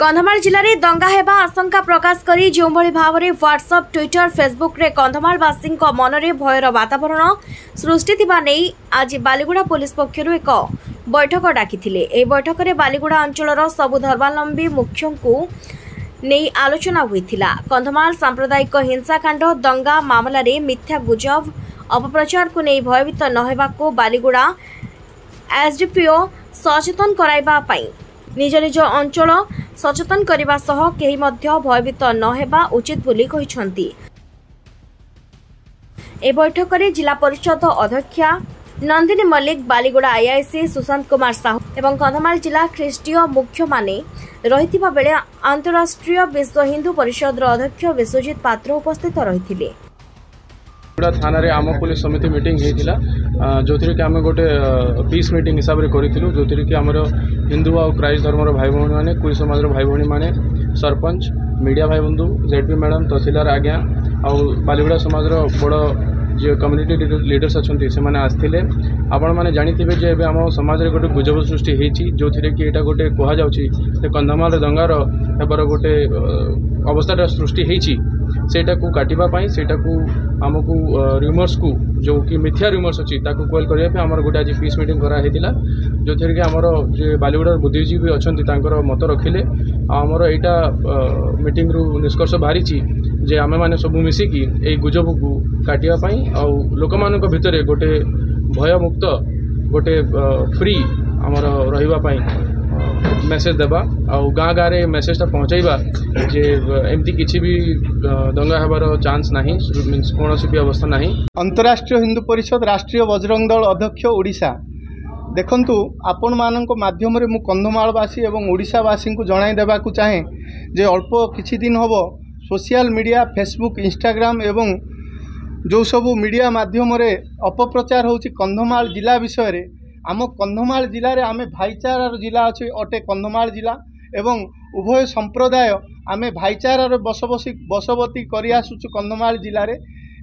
कंधमाल जिले में दंगा हेबा आशंका प्रकाश करी जो भाव में व्हाट्सएप ट्विटर फेसबुक रे कंधमालवासी मन में भयर वातावरण सृष्टि नहीं आज बालीगुड़ा पुलिस पक्षर एक बैठक डाकिथिले। ए बैठक में बालीगुड़ा अंचल सबु धर्मावलंबी मुख्यों को नहीं आलोचना होइथिला। कंधमाल सांप्रदायिक हिंसाकांड दंगा मामला रे मिथ्या गुजब अपप्रचार को नहीं भयभीत नहेबाको बालीगुड़ा एसडीपीओ सचेतन कराइबा पई निज निज अंचल सचेतन करने सह केही मध्य भयभीत नहेबा उचित बोली कहिसंती। ए बैठक में जिला परिषद अध्यक्षा नंदिनी मल्लिक, बालीगुड़ा आईआईसी सुशांत कुमार साहू एवं कंधमाल जिला ख्रीष्टीय मुख्य माने रहिथिबा बेले अंतरराष्ट्रीय विश्व हिंदू परिषद अध्यक्ष विश्वजीत पात्र उपस्थित रहिथिले। थाना रे आम पुलिस समिति मीटिंग होता जो थी कि आम गोटे पीस मीटिंग हिसाब से करूँ जो थी कि आमर हिंदू आ क्राइस्ट धर्मर भाई भौणी मैंने कुई समाज भाई भौणी मैंने सरपंच मीडिया भाई बंधु जेडपी मैडम तहसीलदार आज्ञा आ बालीगुड़ा समाज बड़ जो कम्युनिटी लीडर्स अच्छा से आसते आपण मैंने जाथे जे आम समाज गोटे गुजब सृष्टि होती जो थी कि यहाँ गोटे कहुच्छे कंधमाल दंगार हेबार गोटे अवस्था सृष्टि होती सेटा को काटिबापी सेटा को आमको र्यूमर्स को जो कि मिथ्या र्यूमर्स अच्छी क्वेल करने आम गोटे आज पीस मीटिंग कराई जो थी कि आमर जो बालीगुड़ा बुद्धिजीवी अच्छा मत रखिले आमर यहाँ मीटिंग रु निष्कर्ष बाहरी जे आमे माने सब मिसिकी ए गुजब को काटियापाई आ लोक मानक भितर गोटे भयमुक्त गोटे फ्री आमर रहिबापाई मेसेज देबा आ गाँ गाँव में मेसेजटा पहुँचाइबा जे एमती किसी भी दंगा हेबार चांस नहीं मीन्स कौन भी अवस्था नहीं। अंतर्राष्ट्रीय हिंदू परिषद राष्ट्रीय बजरंग दल अध्यक्ष ओडिशा देखंतु आपण मानक माध्यम रे मु कंधमालवासी एवं ओडिशावासी को जणाई देबाकू चाहे जे अल्प किछि दिन हबो सोशल मीडिया फेसबुक इंस्टाग्राम एवं जो सबू मीडिया माध्यम रे अपप्रचार होछि कंधमाल जिला विषय रे आम कंधमाल जिले में आम भाईचारार जिला अच्छे अटे कंधमाल जिला एवं उभय संप्रदाय आम भाईचारार बसवती कर आसुचु कंधमाल जिले में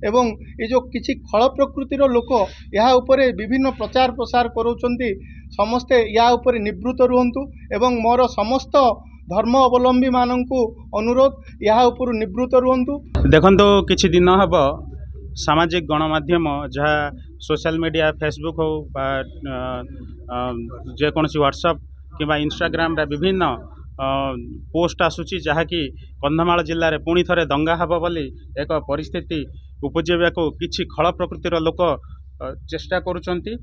एवं ये जो किसी खल प्रकृतिर लोक या उपरे विभिन्न प्रचार प्रसार करुँच समस्ते या उपरे निवृत्त रुहतु एवं मोर समस्त धर्म अवलंबी मानू अनुरोध या उपर निवृत्त रुहतु। देखो किछि दिन हम सामाजिक गणमाध्यम जहाँ सोशल मीडिया फेसबुक हो जेकोसी व्हाट्सएप किंवा इंस्टाग्राम रे विभिन्न पोस्ट आसूची जहाँकि कंधमाल जिले में पुणी थे दंगा हेब बोली एक परिस्थिति उपजीवा को किछि खल प्रकृतिर लोक चेष्टा करुचंती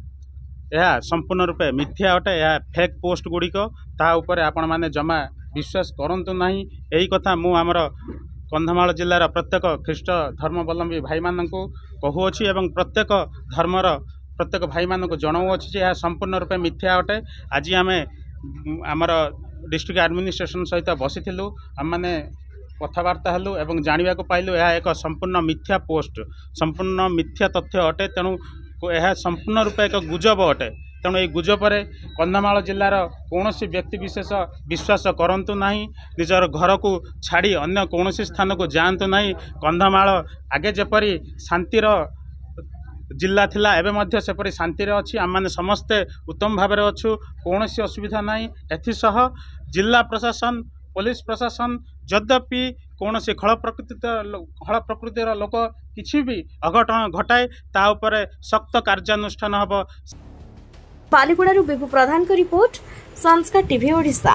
यह संपूर्ण रूपे मिथ्या अटे। यह फेक पोस्ट गुड़िक तापर आपण मैंने जमा विश्वास करंतु नहीं। यही कथा मु आमर कंधमाल जिलार प्रत्येक ख्रीष्ट धर्मावलंबी भाई मानक कहूँगी एवं प्रत्येक धर्मर प्रत्येक भाई मानक जनाऊँगी यह संपूर्ण रूपे मिथ्या अटे। आज आम आमर डिस्ट्रिक्ट एडमिनिस्ट्रेशन सहित बसीलु आम मैंने कथबार्ता हेलु एवं जानवा पाइलु यह एक संपूर्ण मिथ्या पोस्ट संपूर्ण मिथ्या तथ्य अटे। तेणु यह संपूर्ण रूपे एक गुजब अटे। तेणु ये गुजबर कंधमाल जिलार कौन व्यक्ति विशेष विश्वास करंतु नहीं। निजर घर को छाड़ी अन्य कौन स्थान को जातु नहीं। कंधमाल आगे जपरी शांतिर जिला थिला एवं मध्य सेपरी शांतिर अच्छी आम मैंने समस्ते उत्तम भाव अच्छु कौन असुविधा नहीं। एथिसह जिला प्रशासन पुलिस प्रशासन यद्यपि कौन खल प्रकृतिर लोक किसी भी अघटन घटाए ता उपरे सख्त कार्यानुष्ठान हब। बालीगुड़ा विभू प्रधान का रिपोर्ट संस्कार टीवी ओडिशा।